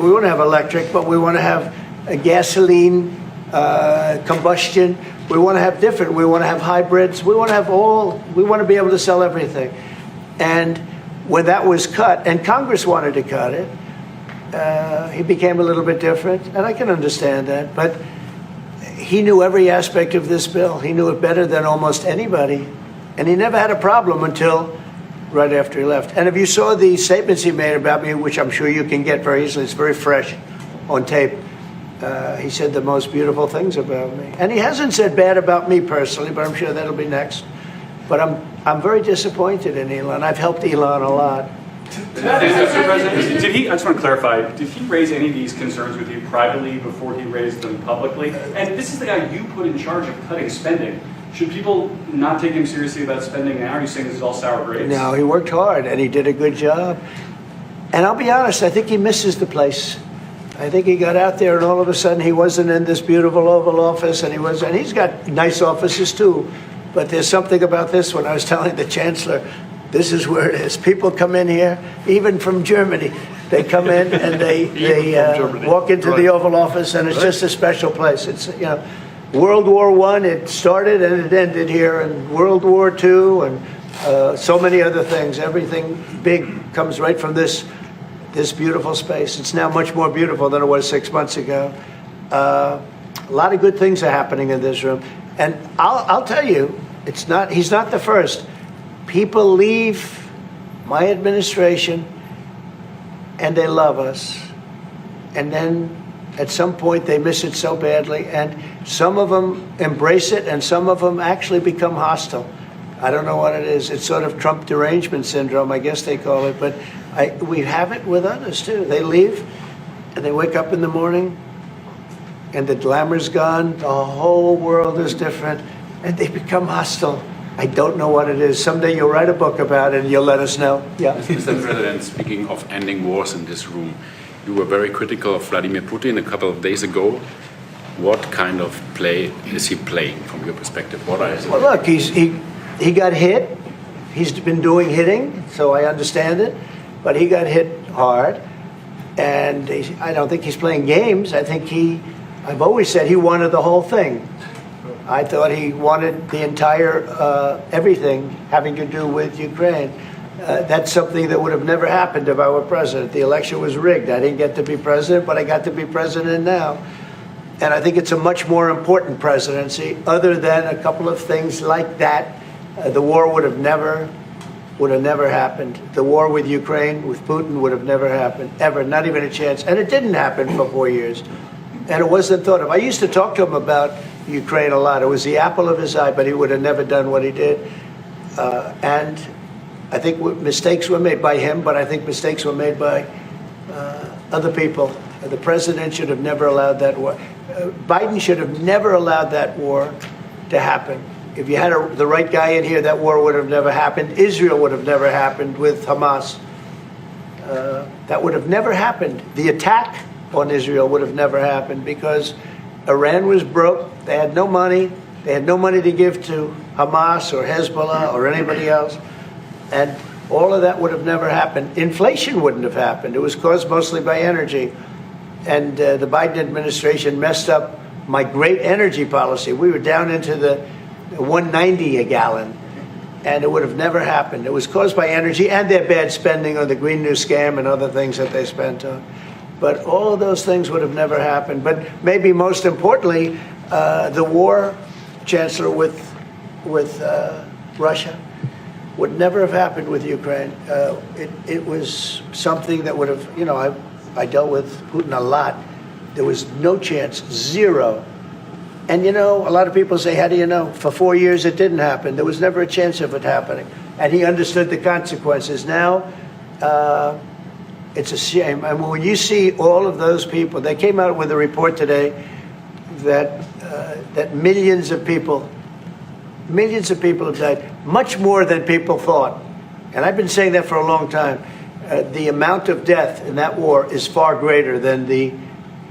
We want to have electric, but we want to have a gasoline combustion. We want to have different. We want to have hybrids. We want to have all. We want to be able to sell everything. And when that was cut, and Congress wanted to cut it, he became a little bit different, and I can understand that. But he knew every aspect of this bill. He knew it better than almost anybody, and he never had a problem until right after he left. And if you saw the statements he made about me, which I'm sure you can get very easily, it's very fresh on tape. He said the most beautiful things about me, and he hasn't said bad about me personally, but I'm sure that'll be next. But I'm very disappointed in Elon. I've helped Elon a lot. Mr. President, did he? I just want to clarify. Did he raise any of these concerns with you privately before he raised them publicly? And this is the guy you put in charge of cutting spending. Should people not take him seriously about spending now? Are you saying this is all sour grapes? No, he worked hard and he did a good job. And I'll be honest, I think he misses the place. I think he got out there and all of a sudden he wasn't in this beautiful Oval Office, and he's got nice offices too. But there's something about this one. I was telling the Chancellor, this is where it is. People come in here, even from Germany. They come in and they walk into the Oval Office, and it's just a special place. It's, you know, World War I, it started and it ended here, and World War II, and so many other things. Everything big comes right from this beautiful space. It's now much more beautiful than it was 6 months ago. A lot of good things are happening in this room. And I'll tell you, he's not the first. People leave my administration and they love us. And then at some point they miss it so badly. And some of them embrace it and some of them actually become hostile. I don't know what it is. It's sort of Trump derangement syndrome, I guess they call it. But we have it with others too. They leave and they wake up in the morning and the glamour's gone, the whole world is different, and they become hostile. I don't know what it is. Someday you'll write a book about it and you'll let us know. Yeah. Mr. President, speaking of ending wars in this room, you were very critical of Vladimir Putin a couple of days ago. What kind of play is he playing from your perspective? What are Well, look, he got hit. He's been doing hitting, so I understand it. But he got hit hard, and I don't think he's playing games. I think I've always said he wanted the whole thing. I thought he wanted the entire, everything having to do with Ukraine. That's something that would have never happened if I were president. The election was rigged. I didn't get to be president, but I got to be president now. And I think it's a much more important presidency, other than a couple of things like that. The war would have never happened. The war with Ukraine, with Putin, would have never happened, ever, not even a chance. And it didn't happen for 4 years. And it wasn't thought of. I used to talk to him about Ukraine a lot. It was the apple of his eye, but he would have never done what he did. And I think mistakes were made by him, but I think mistakes were made by other people. The president should have never allowed that war. Biden should have never allowed that war to happen. If you had the right guy in here, that war would have never happened. Israel would have never happened with Hamas. That would have never happened. The attack on Israel would have never happened because Iran was broke. They had no money. They had no money to give to Hamas or Hezbollah or anybody else. And all of that would have never happened. Inflation wouldn't have happened. It was caused mostly by energy. And the Biden administration messed up my great energy policy. We were down into the 190 a gallon, and it would have never happened. It was caused by energy and their bad spending on the Green New Scam and other things that they spent on. But all of those things would have never happened. But maybe most importantly, the war, Chancellor, with Russia would never have happened with Ukraine. It was something that would have, you know, I dealt with Putin a lot. There was no chance, zero. And, you know, a lot of people say, how do you know? For 4 years, it didn't happen. There was never a chance of it happening. And he understood the consequences. Now, it's a shame. I mean, when you see all of those people, they came out with a report today that millions of people have died, much more than people thought. And I've been saying that for a long time. The amount of death in that war is far greater than the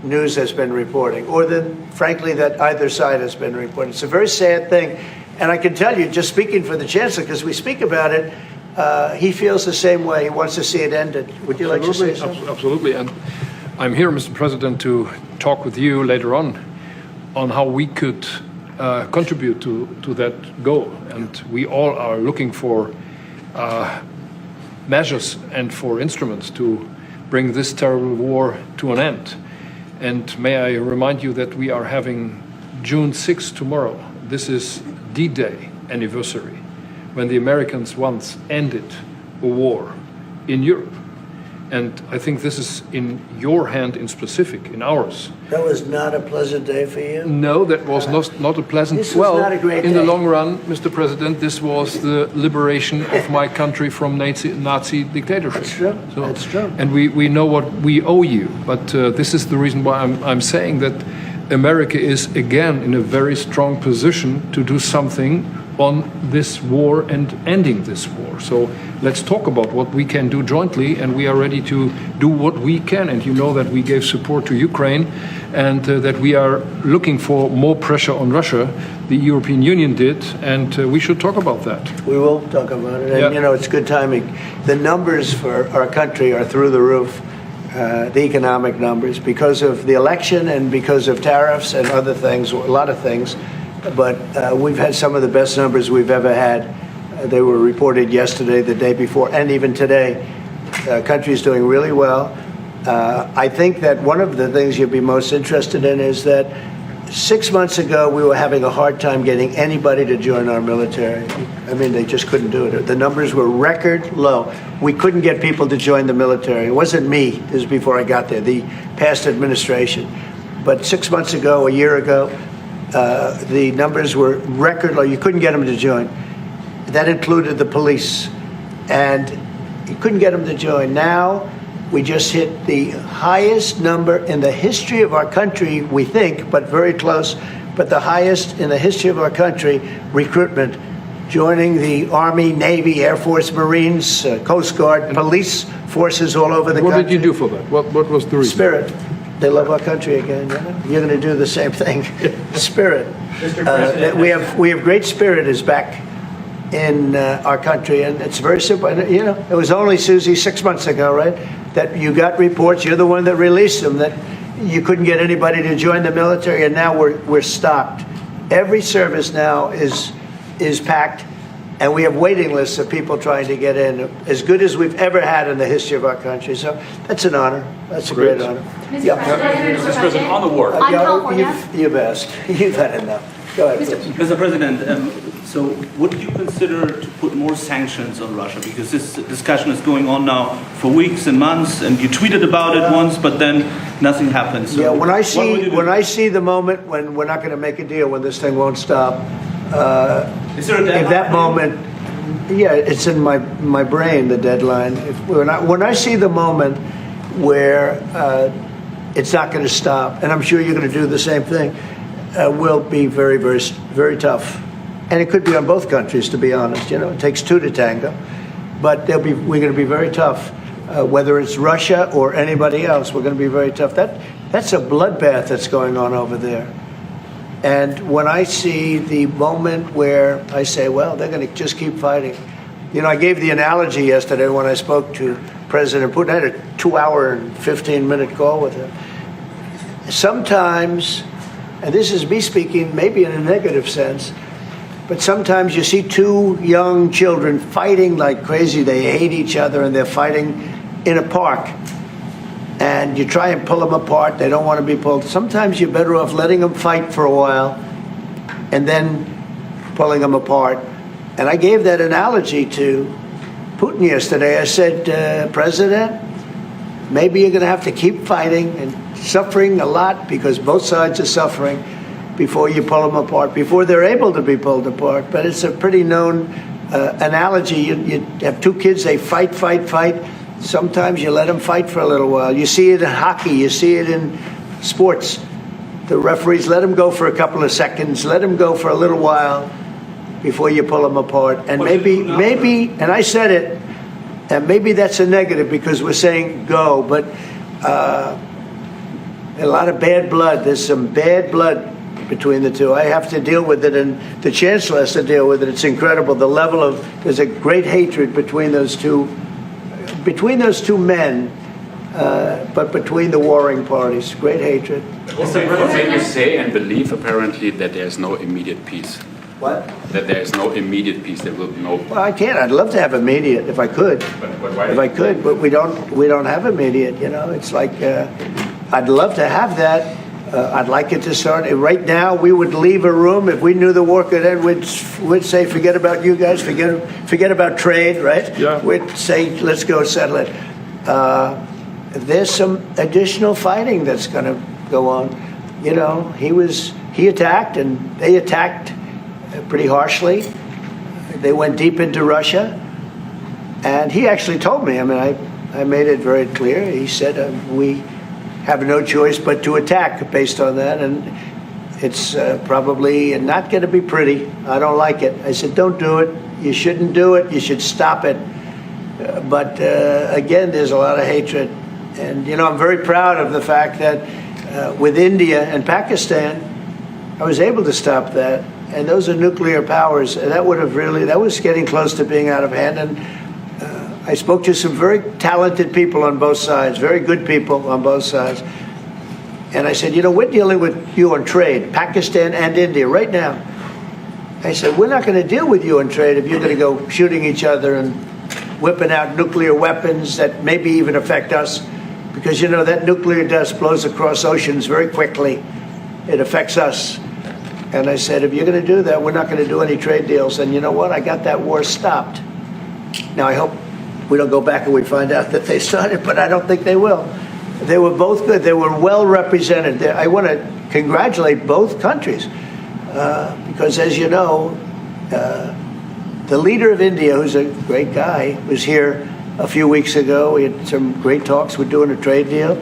news has been reporting, or than, frankly, that either side has been reporting. It's a very sad thing. And I can tell you, just speaking for the Chancellor, because we speak about it, he feels the same way. He wants to see it ended. Would you like to say something? Absolutely. And I'm here, Mr. President, to talk with you later on how we could contribute to that goal. And we all are looking for measures and for instruments to bring this terrible war to an end. And may I remind you that we are having June 6th tomorrow. This is D-Day anniversary, when the Americans once ended a war in Europe. And I think this is in your hand in specific, in ours. That was not a pleasant day for you? No, that was not a pleasant. This was not a great in the day. long run, Mr. President, this was the liberation of my country from Nazi dictatorship. That's true. That's true. And we know what we owe you. But this is the reason why I'm saying that America is again in a very strong position to do something on this war and ending this war. So let's talk about what we can do jointly, and we are ready to do what we can. And you know that we gave support to Ukraine, and that we are looking for more pressure on Russia. The European Union did, and we should talk about that. We will talk about it. And, Yeah. you know, it's good timing. The numbers for our country are through the roof, the economic numbers, because of the election and because of tariffs and other things, a lot of things. But we've had some of the best numbers we've ever had. They were reported yesterday, the day before, and even today. Country's doing really well. I think that one of the things you'd be most interested in is that 6 months ago, we were having a hard time getting anybody to join our military. I mean, they just couldn't do it. The numbers were record low. We couldn't get people to join the military. It wasn't me. This was before I got there, the past administration. But 6 months ago, a year ago, the numbers were record low. You couldn't get them to join. That included the police. And you couldn't get them to join. Now, we just hit the highest number in the history of our country, we think, but very close, but the highest in the history of our country, recruitment, joining the Army, Navy, Air Force, Marines, Coast Guard, police forces all over the country. What did you do for that? What was the reason? Spirit. They love our country again. You know? You're going to do the same thing. Spirit. We have great spirit is back in our country, and it's very simple. And, you know, it was only, Susie, 6 months ago, right, that you got reports. You're the one that released them, that you couldn't get anybody to join the military, and now we're stocked. Every service now is packed, and we have waiting lists of people trying to get in, as good as we've ever had in the history of our country. So that's an honor. That's a great honor. Mr. President, on the war. On California? You've asked. You've had enough. Go ahead, please. Mr. President, so would you consider to put more sanctions on Russia? Because this discussion is going on now for weeks and months, and you tweeted about it once, but then nothing happens. So Yeah, when I what would you do? I see the moment when we're not going to make a deal, when this thing won't stop, Is there a deadline? if that moment, yeah, it's in my brain, the deadline. When I see the moment where it's not going to stop, and I'm sure you're going to do the same thing, will be very, very, very tough. And it could be on both countries, to be honest. You know, it takes two to tango. But we're going to be very tough. Whether it's Russia or anybody else, we're going to be very tough. That's a bloodbath that's going on over there. And when I see the moment where I say, well, they're going to just keep fighting. You know, I gave the analogy yesterday when I spoke to President Putin. I had a 2-hour and 15-minute call with him. Sometimes, and this is me speaking maybe in a negative sense, but sometimes you see two young children fighting like crazy. They hate each other, and they're fighting in a park. And you try and pull them apart. They don't want to be pulled. Sometimes you're better off letting them fight for a while and then pulling them apart. And I gave that analogy to Putin yesterday. I said, President, maybe you're going to have to keep fighting and suffering a lot, because both sides are suffering, before you pull them apart, before they're able to be pulled apart. But it's a pretty known analogy. You have two kids, they fight. Sometimes you let them fight for a little while. You see it in hockey. You see it in sports. The referees let them go for a couple of seconds, let them go for a little while before you pull them apart. And maybe, and I said it, and maybe that's a negative because we're saying go, but a lot of bad blood. There's some bad blood between the two. I have to deal with it, and the Chancellor has to deal with it. It's incredible. The level of, there's a great hatred between those two men, but between the warring parties, great hatred. What made you say and believe apparently that there's no immediate peace? What? That there's no immediate peace, there will be no... Well, I can't. I'd love to have immediate if I could. But why? If I could, but we don't have immediate. You know, it's like I'd love to have that. I'd like it to start right now. We would leave a room if we knew the war could end. We'd say, forget about you guys, forget about trade, right? Yeah. We'd say, let's go settle it. There's some additional fighting that's going to go on. You know, he attacked and they attacked pretty harshly. They went deep into Russia, and he actually told me. I mean, I made it very clear. He said we have no choice but to attack based on that, and it's probably not going to be pretty. I don't like it. I said, don't do it. You shouldn't do it. You should stop it. But again, there's a lot of hatred, and you know, I'm very proud of the fact that with India and Pakistan, I was able to stop that. And those are nuclear powers. That was getting close to being out of hand. And I spoke to some very talented people on both sides, very good people on both sides. And I said, you know, we're dealing with you on trade, Pakistan and India right now. I said, we're not going to deal with you on trade if you're going to go shooting each other and whipping out nuclear weapons that maybe even affect us. Because, you know, that nuclear dust blows across oceans very quickly. It affects us. And I said, if you're going to do that, we're not going to do any trade deals. And you know what? I got that war stopped. Now, I hope we don't go back and we find out that they started, but I don't think they will. They were both good. They were well represented. I want to congratulate both countries because, as you know, the leader of India, who's a great guy, was here a few weeks ago. We had some great talks. We're doing a trade deal.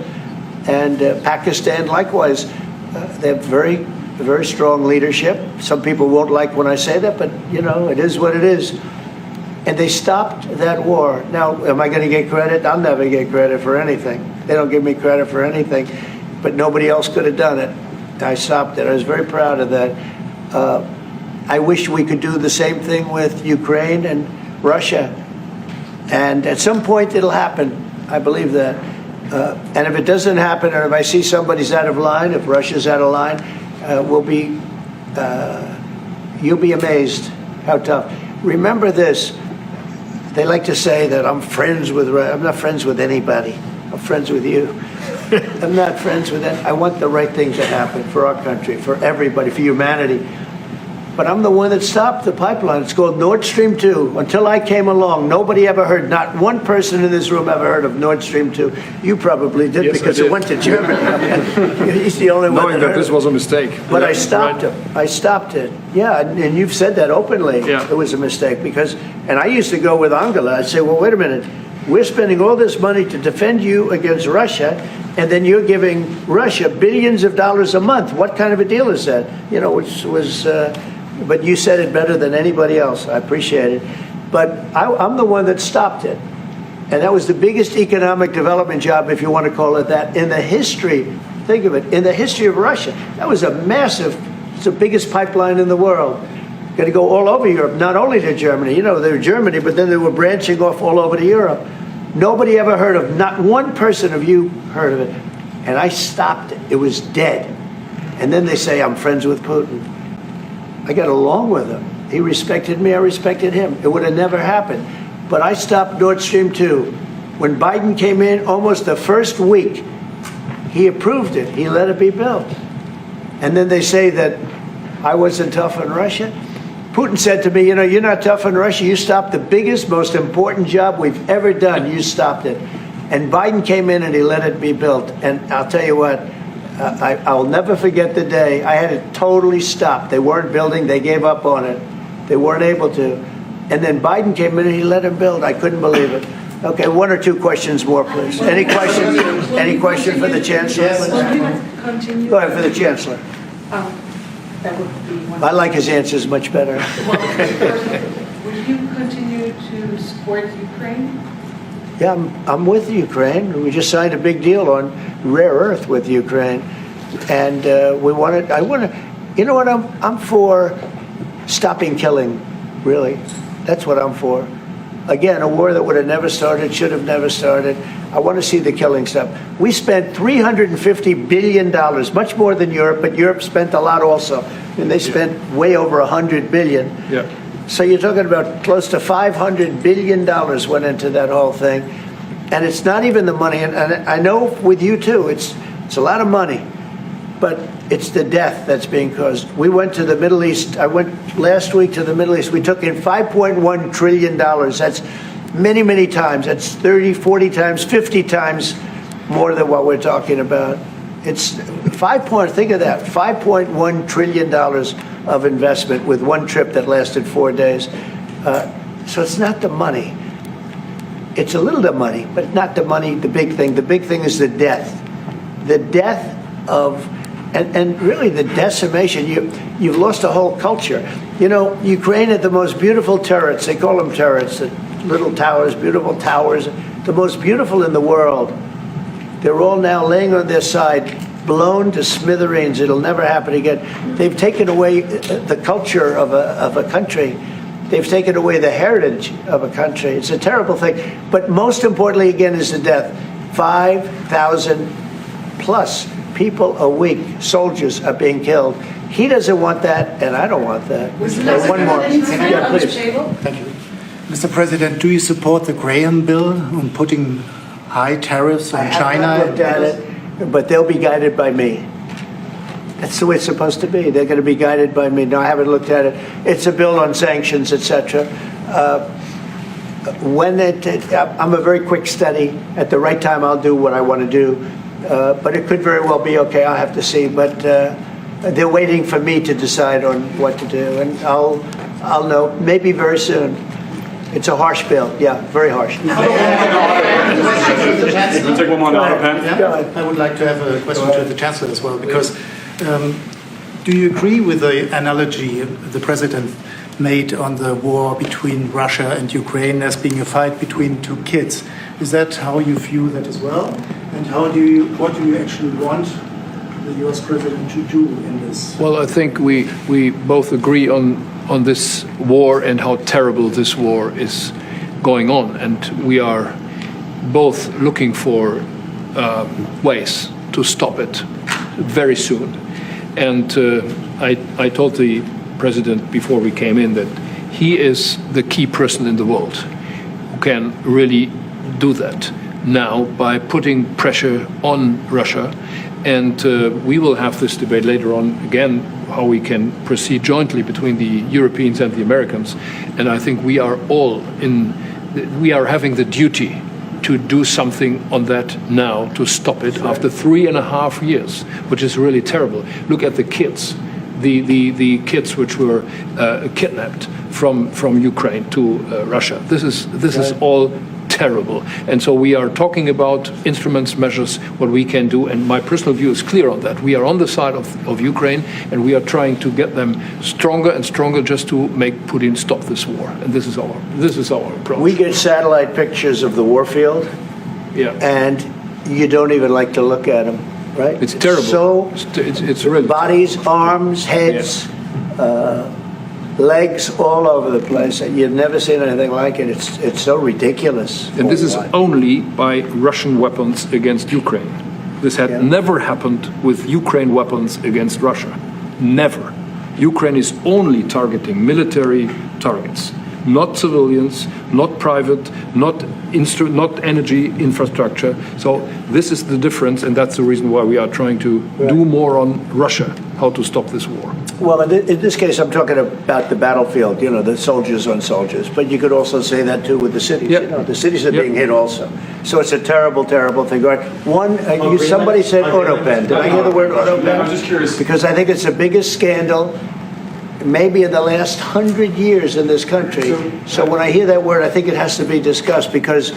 And Pakistan, likewise, they have very strong leadership. Some people won't like when I say that, but, you know, it is what it is. And they stopped that war. Now, am I going to get credit? I'll never get credit for anything. They don't give me credit for anything. But nobody else could have done it. I stopped it. I was very proud of that. I wish we could do the same thing with Ukraine and Russia. And at some point, it'll happen. I believe that. And if it doesn't happen, or if I see somebody's out of line, if Russia's out of line, you'll be amazed how tough. Remember this. They like to say that I'm not friends with anybody. I'm friends with you. I'm not friends with them. I want the right thing to happen for our country, for everybody, for humanity. But I'm the one that stopped the pipeline. It's called Nord Stream 2. Until I came along, nobody ever heard, not one person in this room ever heard of Nord Stream 2. You probably did, yes, because it went to Germany. He's the only one Knowing that this was a mistake. But Yeah, I stopped right. him. I stopped it. Yeah, and you've said that openly. Yeah. It was a mistake because, and I used to go with Angela. I'd say, well, wait a minute. We're spending all this money to defend you against Russia, and then you're giving Russia billions of dollars a month. What kind of a deal is that? You know, which was, but you said it better than anybody else. I appreciate it. But I'm the one that stopped it. And that was the biggest economic development job, if you want to call it that, in the history, think of it, in the history of Russia. That was a massive, it's the biggest pipeline in the world. Going to go all over Europe, not only to Germany. You know, they were Germany, but then they were branching off all over to Europe. Nobody ever heard of, not one person of you heard of it. And I stopped it. It was dead. And then they say, I'm friends with Putin. I got along with him. He respected me, I respected him. It would have never happened. But I stopped Nord Stream 2. When Biden came in, almost the first week, he approved it. He let it be built. And then they say that I wasn't tough on Russia. Putin said to me, you know, you're not tough on Russia. You stopped the biggest, most important job we've ever done. You stopped it. And Biden came in and he let it be built. And I'll tell you what, I'll never forget the day I had it totally stopped. They weren't building. They gave up on it. They weren't able to. And then Biden came in and he let him build. I couldn't believe it. Okay, one or two questions more, please. Any questions? Any question for the Chancellor? Continue. Go ahead, for the Chancellor. That would be one. I like his answers much better. Will you continue to support Ukraine? Yeah, I'm with Ukraine. We just signed a big deal on rare earth with Ukraine. And I want to, you know what, I'm for stopping killing, really. That's what I'm for. Again, a war that would have never started, should have never started. I want to see the killing stop. We spent $350 billion, much more than Europe, but Europe spent a lot also. And they spent way over $100 billion. Yeah. So you're talking about close to $500 billion went into that whole thing. And it's not even the money. And I know with you too, it's a lot of money, but it's the death that's being caused. We went to the Middle East. I went last week to the Middle East. We took in $5.1 trillion. That's many, many times. That's 30, 40 times, 50 times more than what we're talking about. It's think of that, $5.1 trillion of investment with one trip that lasted 4 days. So it's not the money. It's a little the money, but not the money, the big thing. The big thing is the death. The death of, and really the decimation. You've lost a whole culture. You know, Ukraine had the most beautiful turrets. They call them turrets, the little towers, beautiful towers, the most beautiful in the world. They're all now laying on their side, blown to smithereens. It'll never happen again. They've taken away the culture of a country. They've taken away the heritage of a country. It's a terrible thing. But most importantly, again, is the death. 5,000 plus people a week, soldiers, are being killed. He doesn't want that, and I don't want that. One more. Yeah, please. Thank you. Mr. President, do you support the Graham bill on putting high tariffs on China? I haven't looked at it, but they'll be guided by me. That's the way it's supposed to be. They're going to be guided by me. No, I haven't looked at it. It's a bill on sanctions, etc. I'm a very quick study. At the right time, I'll do what I want to do. But it could very well be okay. I'll have to see. But they're waiting for me to decide on what to do, and I'll know maybe very soon. It's a harsh bill. Yeah, very harsh. We'll take one more on the pen. Yeah, I would like to have a question to the Chancellor as well, because do you agree with the analogy the President made on the war between Russia and Ukraine as being a fight between two kids? Is that how you view that as well? And what do you actually want the US President to do in this? Well, I think we both agree on this war and how terrible this war is going on. And we are both looking for ways to stop it very soon. And I told the President before we came in that he is the key person in the world who can really do that now by putting pressure on Russia. And we will have this debate later on again, how we can proceed jointly between the Europeans and the Americans. And I think we are we are having the duty to do something on that now to stop it after 3.5 years, which is really terrible. Look at the kids, the kids which were kidnapped from Ukraine to Russia. This is all terrible. And so we are talking about instruments, measures, what we can do. And my personal view is clear on that. We are on the side of Ukraine, and we are trying to get them stronger and stronger just to make Putin stop this war. And this is our approach. We get satellite pictures of the war field, and you don't even like to look at them, right? It's terrible. So it's really bodies, arms, heads, legs all over the place. You've never seen anything like it. It's so ridiculous. And this is only by Russian weapons against Ukraine. This had never happened with Ukraine weapons against Russia. Never. Ukraine is only targeting military targets, not civilians, not private, not energy infrastructure. So this is the difference, and that's the reason why we are trying to do more on Russia, how to stop this war. Well, in this case, I'm talking about the battlefield, the soldiers on soldiers. But you could also say that, too, with the cities. Yep. The cities are being hit also. So it's a terrible, terrible thing. Somebody said autopen. Did I hear the word autopen? I'm just curious. Because I think it's the biggest scandal maybe in the last 100 years in this country. So when I hear that word, I think it has to be discussed, because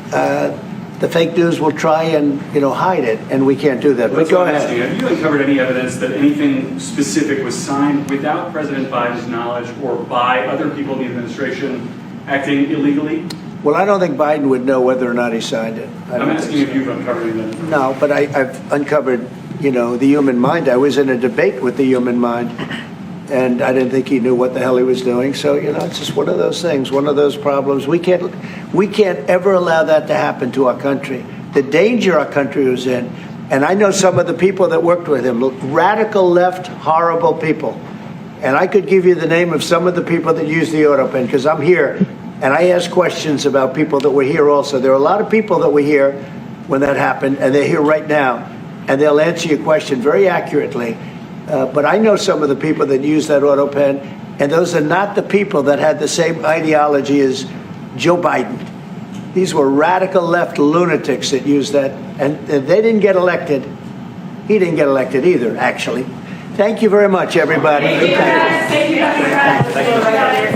the fake news will try and hide it, and we can't do that. But go ahead. Have you uncovered any evidence that anything specific was signed without President Biden's knowledge or by other people in the administration acting illegally? Well, I don't think Biden would know whether or not he signed it. I'm asking if you've uncovered anything. No, but I've uncovered, the human mind. I was in a debate with the human mind and I didn't think he knew what the hell he was doing. So, it's just one of those things, one of those problems. We can't ever allow that to happen to our country. The danger our country was in, and I know some of the people that worked with him, radical left, horrible people. And I could give you the name of some of the people that used the auto pen, because I'm here, and I ask questions about people that were here also. There are a lot of people that were here when that happened, and they're here right now, and they'll answer your question very accurately. But I know some of the people that use that auto pen, and those are not the people that had the same ideology as Joe Biden. These were radical left lunatics that used that, and they didn't get elected. He didn't get elected either, actually. Thank you very much, everybody. Thank you, guys. Thank you, guys.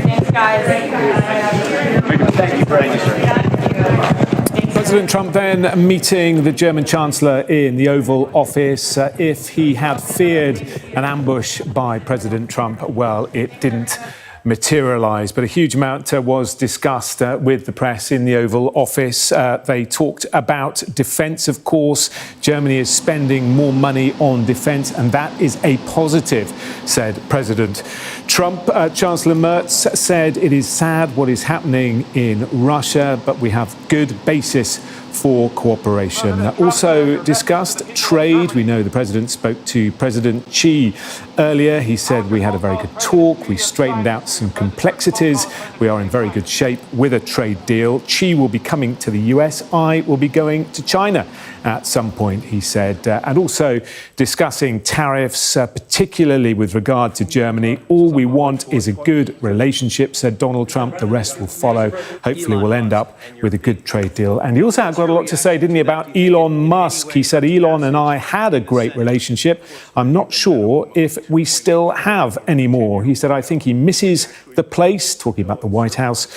Thanks, guys. Thank you very much. President Trump then meeting the German Chancellor in the Oval Office. If he had feared an ambush by President Trump, well, it didn't materialise. But a huge amount was discussed with the press in the Oval Office. They talked about defence, of course. Germany is spending more money on defence, and that is a positive, said President Trump. Chancellor Mertz said it is sad what is happening in Russia, but we have good basis for cooperation. Also discussed trade. We know the President spoke to President Xi earlier. He said we had a very good talk. We straightened out some complexities. We are in very good shape with a trade deal. Xi will be coming to the US. I will be going to China at some point, he said. And also discussing tariffs, particularly with regard to Germany. All we want is a good relationship, said Donald Trump. The rest will follow. Hopefully we'll end up with a good trade deal. And he also had got a lot to say, didn't he, about Elon Musk. He said Elon and I had a great relationship. I'm not sure if we still have any more. He said, I think he misses the place, talking about the White House.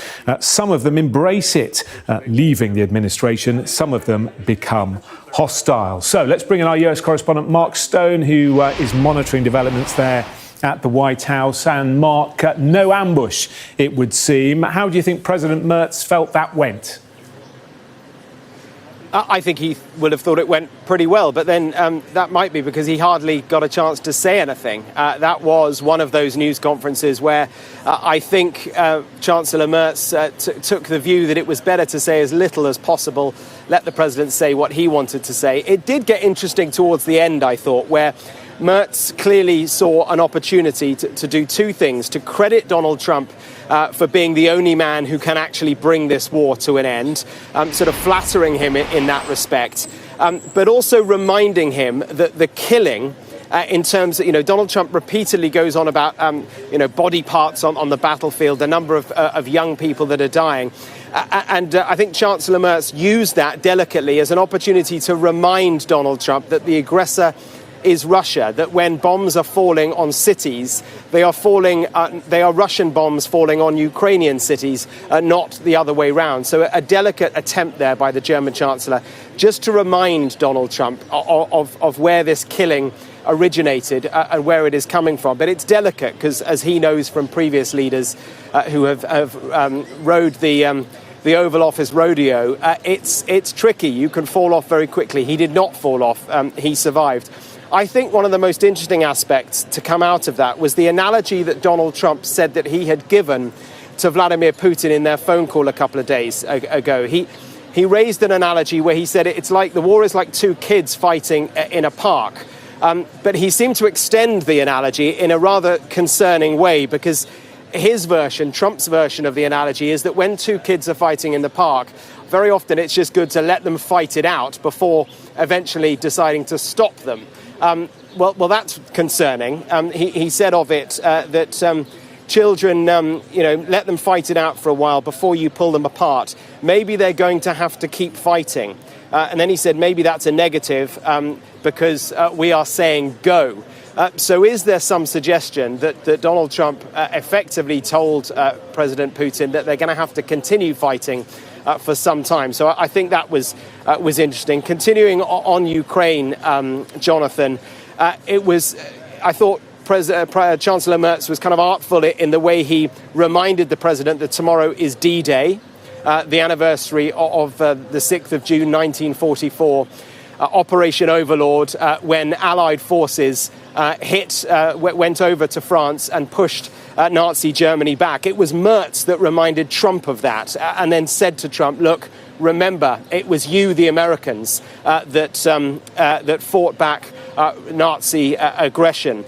Some of them embrace it, leaving the administration. Some of them become hostile. So let's bring in our US correspondent, Mark Stone, who is monitoring developments there at the White House. And Mark, no ambush, it would seem. How do you think President Mertz felt that went? I think he would have thought it went pretty well, but then that might be because he hardly got a chance to say anything. That was one of those news conferences where I think Chancellor Mertz took the view that it was better to say as little as possible, let the president say what he wanted to say. It did get interesting towards the end, I thought, where Mertz clearly saw an opportunity to do two things: to credit Donald Trump for being the only man who can actually bring this war to an end, sort of flattering him in that respect, but also reminding him that the killing, in terms of, Donald Trump repeatedly goes on about, body parts on the battlefield, the number of young people that are dying. And I think Chancellor Mertz used that delicately as an opportunity to remind Donald Trump that the aggressor is Russia, that when bombs are falling on cities, they are Russian bombs falling on Ukrainian cities, not the other way round. So a delicate attempt there by the German Chancellor, just to remind Donald Trump of where this killing originated and where it is coming from. But it's delicate because, as he knows from previous leaders who have rode the Oval Office rodeo, it's tricky. You can fall off very quickly. He did not fall off. He survived. I think one of the most interesting aspects to come out of that was the analogy that Donald Trump said that he had given to Vladimir Putin in their phone call a couple of days ago. He raised an analogy where he said it's like the war is like two kids fighting in a park. But he seemed to extend the analogy in a rather concerning way, because his version, Trump's version of the analogy, is that when two kids are fighting in the park, very often it's just good to let them fight it out before eventually deciding to stop them. Well, that's concerning. He said of it that children, let them fight it out for a while before you pull them apart. Maybe they're going to have to keep fighting. And then he said maybe that's a negative because we are saying go. So is there some suggestion that Donald Trump effectively told President Putin that they're going to have to continue fighting for some time? So I think that was interesting. Continuing on Ukraine, Jonathan, I thought Chancellor Mertz was kind of artful in the way he reminded the president that tomorrow is D-Day, the anniversary of the 6th of June 1944, Operation Overlord, when Allied forces went over to France and pushed Nazi Germany back. It was Mertz that reminded Trump of that and then said to Trump, look, remember, it was you, the Americans, that fought back Nazi aggression.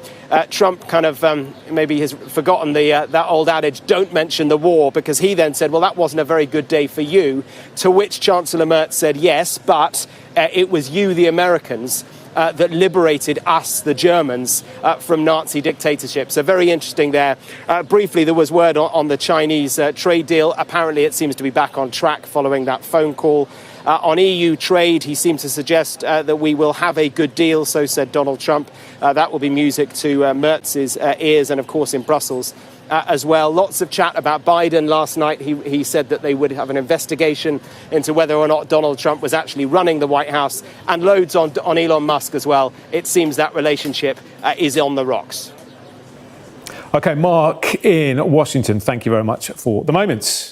Trump kind of maybe has forgotten that old adage, don't mention the war, because he then said, well, that wasn't a very good day for you, to which Chancellor Mertz said, yes, but it was you, the Americans, that liberated us, the Germans, from Nazi dictatorship. So very interesting there. Briefly, there was word on the Chinese trade deal. Apparently, it seems to be back on track following that phone call. On EU trade, he seemed to suggest that we will have a good deal, so said Donald Trump. That will be music to Mertz's ears and, of course, in Brussels as well. Lots of chat about Biden. Last night, he said that they would have an investigation into whether or not Donald Trump was actually running the White House, and loads on Elon Musk as well. It seems that relationship is on the rocks. OK, Mark in Washington, thank you very much for the moments.